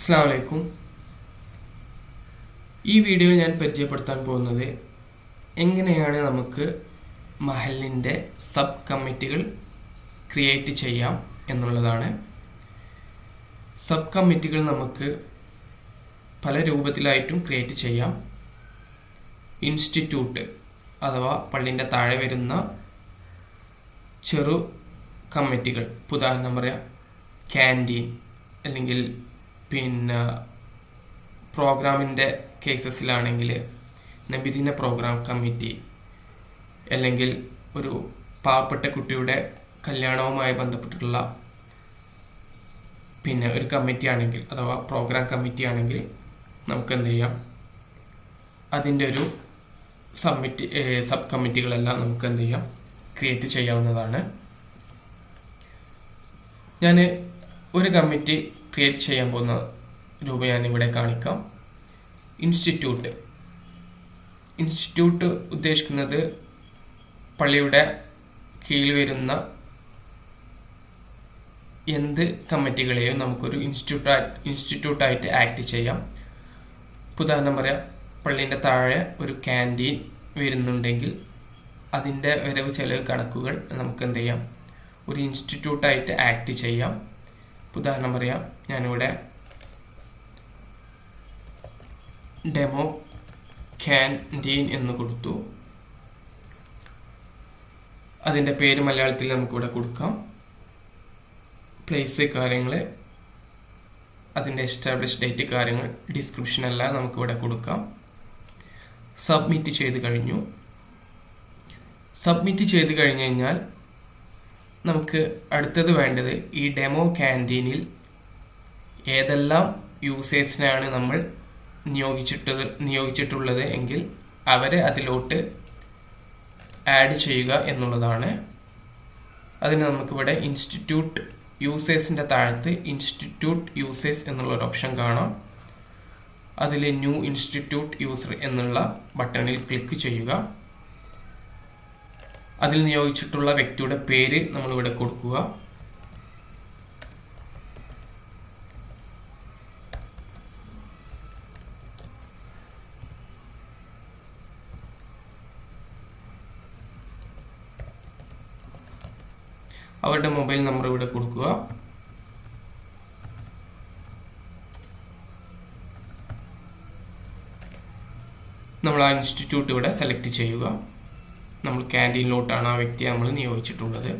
അസ്സലാമു അലൈക്കും. ഈ വീഡിയോയിൽ ഞാൻ പരിചയപ്പെടുത്താൻ പോകുന്നത് എങ്ങനെയാണ് നമുക്ക് മഹലിൻ്റെ സബ് കമ്മിറ്റികൾ ക്രിയേറ്റ് ചെയ്യാം എന്നുള്ളതാണ്. സബ് കമ്മിറ്റികൾ നമുക്ക് പല രൂപത്തിലായിട്ടും ക്രിയേറ്റ് ചെയ്യാം. ഇൻസ്റ്റിറ്റ്യൂട്ട് അഥവാ പള്ളിൻ്റെ താഴെ വരുന്ന ചെറു കമ്മിറ്റികൾ, ഉദാഹരണം പറയാം ക്യാൻറ്റീൻ, അല്ലെങ്കിൽ പ്രോഗ്രാമിൻ്റെ കേസസിലാണെങ്കിൽ നബിദിന പ്രോഗ്രാം കമ്മിറ്റി, അല്ലെങ്കിൽ ഒരു പാവപ്പെട്ട കുട്ടിയുടെ കല്യാണവുമായി ബന്ധപ്പെട്ടിട്ടുള്ള ഒരു കമ്മിറ്റി ആണെങ്കിൽ അഥവാ പ്രോഗ്രാം കമ്മിറ്റി ആണെങ്കിൽ നമുക്ക് എന്ത് ചെയ്യാം, അതിൻ്റെ ഒരു സബ് കമ്മിറ്റികളെല്ലാം നമുക്ക് എന്ത് ചെയ്യാം, ക്രിയേറ്റ് ചെയ്യാവുന്നതാണ്. ഞാൻ ഒരു കമ്മിറ്റി ക്രിയേറ്റ് ചെയ്യാൻ പോകുന്ന രൂപം ഞാനിവിടെ കാണിക്കാം. ഇൻസ്റ്റിറ്റ്യൂട്ട് ഉദ്ദേശിക്കുന്നത് പള്ളിയുടെ കീഴിൽ വരുന്ന എന്ത് കമ്മിറ്റികളെയും നമുക്കൊരു ഇൻസ്റ്റിറ്റ്യൂട്ടായിട്ട് ആക്ട് ചെയ്യാം. ഉദാഹരണം പറയാം, പള്ളീൻ്റെ താഴെ ഒരു ക്യാൻറ്റീൻ വരുന്നുണ്ടെങ്കിൽ അതിൻ്റെ വരവ് ചെലവ് കണക്കുകൾ നമുക്ക് എന്ത് ചെയ്യാം, ഒരു ഇൻസ്റ്റിറ്റ്യൂട്ടായിട്ട് ആക്ട് ചെയ്യാം. ഉദാഹരണം പറയാം, ഞാനിവിടെ ഡെമോ ക്യാൻറ്റീൻ എന്ന് കൊടുത്തു. അതിൻ്റെ പേര് മലയാളത്തിൽ നമുക്കിവിടെ കൊടുക്കാം. പ്ലേസ്, കാര്യങ്ങൾ, അതിൻ്റെ എസ്റ്റാബ്ലിഷ് ഡേറ്റ്, കാര്യങ്ങൾ, ഡിസ്ക്രിപ്ഷൻ എല്ലാം നമുക്കിവിടെ കൊടുക്കാം. സബ്മിറ്റ് ചെയ്ത് കഴിഞ്ഞു കഴിഞ്ഞാൽ നമുക്ക് അടുത്തത് വേണ്ടത് ഈ ഡെമോ ക്യാൻറ്റീനിൽ ഏതെല്ലാം യൂസേഴ്സിനാണ് നമ്മൾ നിയോഗിച്ചിട്ടുള്ളത് എങ്കിൽ അവരെ അതിലോട്ട് ആഡ് ചെയ്യുക എന്നുള്ളതാണ്. അതിന് നമുക്കിവിടെ ഇൻസ്റ്റിറ്റ്യൂട്ട് യൂസേഴ്സിൻ്റെ താഴത്ത് ഇൻസ്റ്റിറ്റ്യൂട്ട് യൂസേഴ്സ് എന്നുള്ളൊരു ഓപ്ഷൻ കാണാം. അതിൽ ന്യൂ ഇൻസ്റ്റിറ്റ്യൂട്ട് യൂസർ എന്നുള്ള ബട്ടണിൽ ക്ലിക്ക് ചെയ്യുക. അതിൽ നിയോഗിച്ചിട്ടുള്ള വ്യക്തിയുടെ പേര് നമ്മളിവിടെ കൊടുക്കുക. അവരുടെ മൊബൈൽ നമ്പർ ഇവിടെ കൊടുക്കുക. നമ്മൾ ആ ഇൻസ്റ്റിറ്റ്യൂട്ട് ഇവിടെ സെലക്ട് ചെയ്യുക. നമ്മൾ ക്യാൻറ്റീനിലോട്ടാണ് ആ വ്യക്തിയെ നമ്മൾ നിയോഗിച്ചിട്ടുള്ളത്.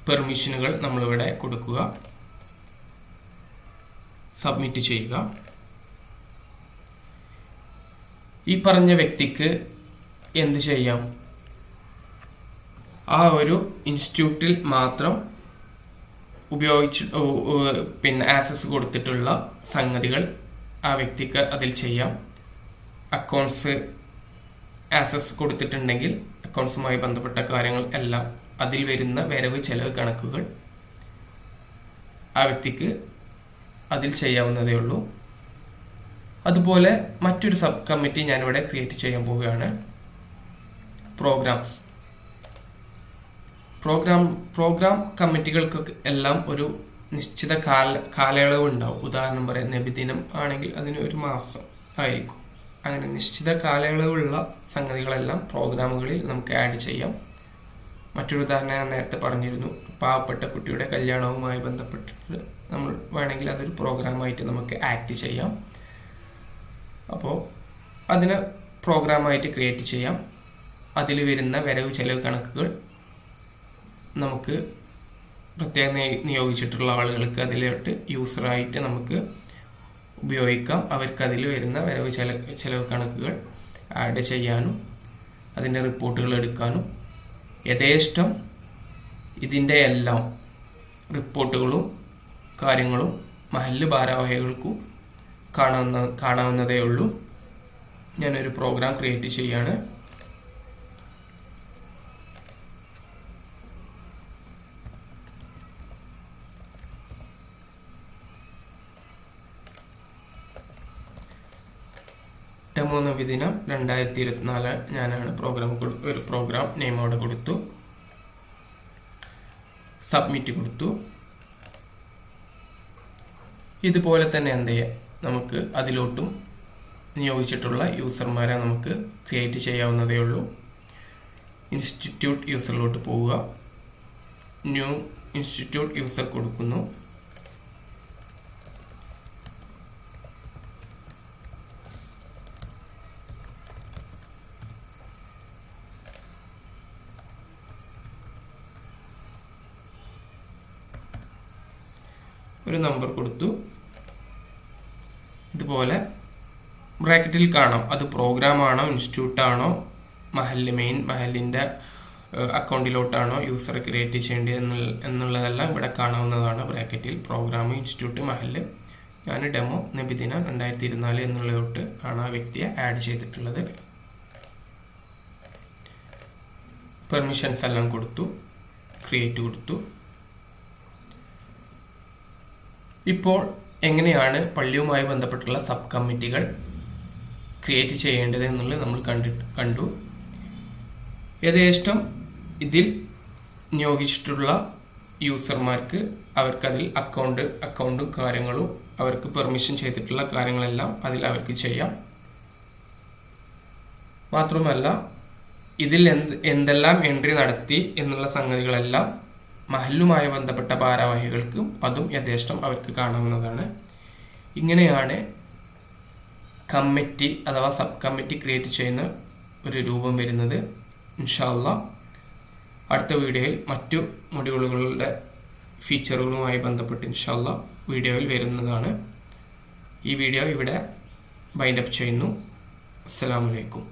പെർമിഷനുകൾ നമ്മളിവിടെ കൊടുക്കുക. സബ്മിറ്റ് ചെയ്യുക. ഈ പറഞ്ഞ വ്യക്തിക്ക് എന്ത് ചെയ്യാം, ആ ഒരു ഇൻസ്റ്റിറ്റ്യൂട്ടിൽ മാത്രം ആക്സസ് കൊടുത്തിട്ടുള്ള സംഗതികൾ ആ വ്യക്തിക്ക് അതിൽ ചെയ്യാം. അക്കൗണ്ട്സ് ആക്സസ് കൊടുത്തിട്ടുണ്ടെങ്കിൽ അക്കൗണ്ട്സുമായി ബന്ധപ്പെട്ട കാര്യങ്ങൾ എല്ലാം, അതിൽ വരുന്ന വരവ് ചെലവ് കണക്കുകൾ ആ വ്യക്തിക്ക് അതിൽ ചെയ്യാവുന്നതേ ഉള്ളൂ. അതുപോലെ മറ്റൊരു സബ് കമ്മിറ്റി ഞാനിവിടെ ക്രിയേറ്റ് ചെയ്യാൻ പോവുകയാണ്. പ്രോഗ്രാം കമ്മിറ്റികൾക്ക് എല്ലാം ഒരു നിശ്ചിത കാലയളവ് ഉണ്ടാവും. ഉദാഹരണം പറയാം, നബിദിനം ആണെങ്കിൽ അതിന് ഒരു മാസം ആയിരിക്കും. അങ്ങനെ നിശ്ചിത കാലയളവുള്ള സംഗതികളെല്ലാം പ്രോഗ്രാമുകളിൽ നമുക്ക് ആഡ് ചെയ്യാം. മറ്റൊരു ഉദാഹരണം ഞാൻ നേരത്തെ പറഞ്ഞിരുന്നു, പാവപ്പെട്ട കുട്ടിയുടെ കല്യാണവുമായി ബന്ധപ്പെട്ടിട്ട് നമ്മൾ വേണമെങ്കിൽ അതൊരു പ്രോഗ്രാമായിട്ട് നമുക്ക് ആക്ട് ചെയ്യാം. അപ്പോൾ അതിന് പ്രോഗ്രാമായിട്ട് ക്രിയേറ്റ് ചെയ്യാം. അതിൽ വരുന്ന വരവ് ചെലവ് കണക്കുകൾ നമുക്ക് പ്രത്യേകം നിയോഗിച്ചിട്ടുള്ള ആളുകൾക്ക് അതിലോട്ട് യൂസറായിട്ട് നമുക്ക് ഉപയോഗിക്കാം. അവർക്ക് അതിൽ വരുന്ന വരവ് ചെലവ് കണക്കുകൾ ആഡ് ചെയ്യാനും അതിൻ്റെ റിപ്പോർട്ടുകൾ എടുക്കാനും യഥേഷ്ടം ഇതിൻ്റെ എല്ലാം റിപ്പോർട്ടുകളും കാര്യങ്ങളും മഹല്ല് ഭാരവാഹികൾക്കും കാണാവുന്നതേ ഉള്ളൂ. ഞാനൊരു പ്രോഗ്രാം ക്രിയേറ്റ് ചെയ്യാണ്. ഡെമോ നബിദിനം 2024 ഞാനാണ് ഒരു പ്രോഗ്രാം നെയിം അവിടെ കൊടുത്തു. സബ്മിറ്റ് കൊടുത്തു. ഇതുപോലെ തന്നെ എന്ത് ചെയ്യാം, നമുക്ക് അതിലോട്ടും നിയോഗിച്ചിട്ടുള്ള യൂസർമാരെ നമുക്ക് ക്രിയേറ്റ് ചെയ്യാവുന്നതേ ഉള്ളൂ. ഇൻസ്റ്റിറ്റ്യൂട്ട് യൂസറിലോട്ട് പോവുക, ന്യൂ ഇൻസ്റ്റിറ്റ്യൂട്ട് യൂസർ കൊടുക്കുന്നു. ഒരു നമ്പർ കൊടുത്തു. ഇതുപോലെ ബ്രാക്കറ്റിൽ കാണാം അത് പ്രോഗ്രാം ആണോ ഇൻസ്റ്റിറ്റ്യൂട്ട് ആണോ മെയിൻ മഹലിൻ്റെ അക്കൗണ്ടിലോട്ടാണോ യൂസർ ക്രിയേറ്റ് ചെയ്യേണ്ടത് എന്നുള്ളതെല്ലാം ഇവിടെ കാണാവുന്നതാണ്. ബ്രാക്കറ്റിൽ പ്രോഗ്രാം, ഇൻസ്റ്റിറ്റ്യൂട്ട്, മഹല്. ഞാൻ ഡെമോ നബിദിന 2024 എന്നുള്ളതോട്ട് ആണ് ആ വ്യക്തിയെ ആഡ് ചെയ്തിട്ടുള്ളത്. പെർമിഷൻസ് എല്ലാം കൊടുത്തു, ക്രിയേറ്റ് കൊടുത്തു. ഇപ്പോൾ എങ്ങനെയാണ് പള്ളിയുമായി ബന്ധപ്പെട്ടുള്ള സബ് കമ്മിറ്റികൾ ക്രിയേറ്റ് ചെയ്യേണ്ടത് എന്നുള്ളത് നമ്മൾ കണ്ടു. യഥേഷ്ടം ഇതിൽ നിയോഗിച്ചിട്ടുള്ള യൂസർമാർക്ക് അവർക്കതിൽ അക്കൗണ്ടും കാര്യങ്ങളും അവർക്ക് പെർമിഷൻ ചെയ്തിട്ടുള്ള കാര്യങ്ങളെല്ലാം അതിൽ അവർക്ക് ചെയ്യാം. മാത്രമല്ല ഇതിൽ എന്തെല്ലാം എൻട്രി നടത്തി എന്നുള്ള സംഗതികളെല്ലാം മഹല്ലുമായി ബന്ധപ്പെട്ട ഭാരവാഹികൾക്കും അതും യഥേഷ്ടം അവർക്ക് കാണാവുന്നതാണ്. ഇങ്ങനെയാണ് കമ്മിറ്റി അഥവാ സബ് കമ്മിറ്റി ക്രിയേറ്റ് ചെയ്യുന്ന ഒരു രൂപം വരുന്നത്. ഇൻഷാ അല്ലാഹ് അടുത്ത വീഡിയോയിൽ മറ്റു മൊഡ്യൂളുകളുടെ ഫീച്ചറുകളുമായി ബന്ധപ്പെട്ട് ഇൻഷാ അല്ലാഹ് വീഡിയോയിൽ വരുന്നതാണ്. ഈ വീഡിയോ ഇവിടെ വൈൻഡപ്പ് ചെയ്യുന്നു. അസ്സലാമു അലൈക്കും.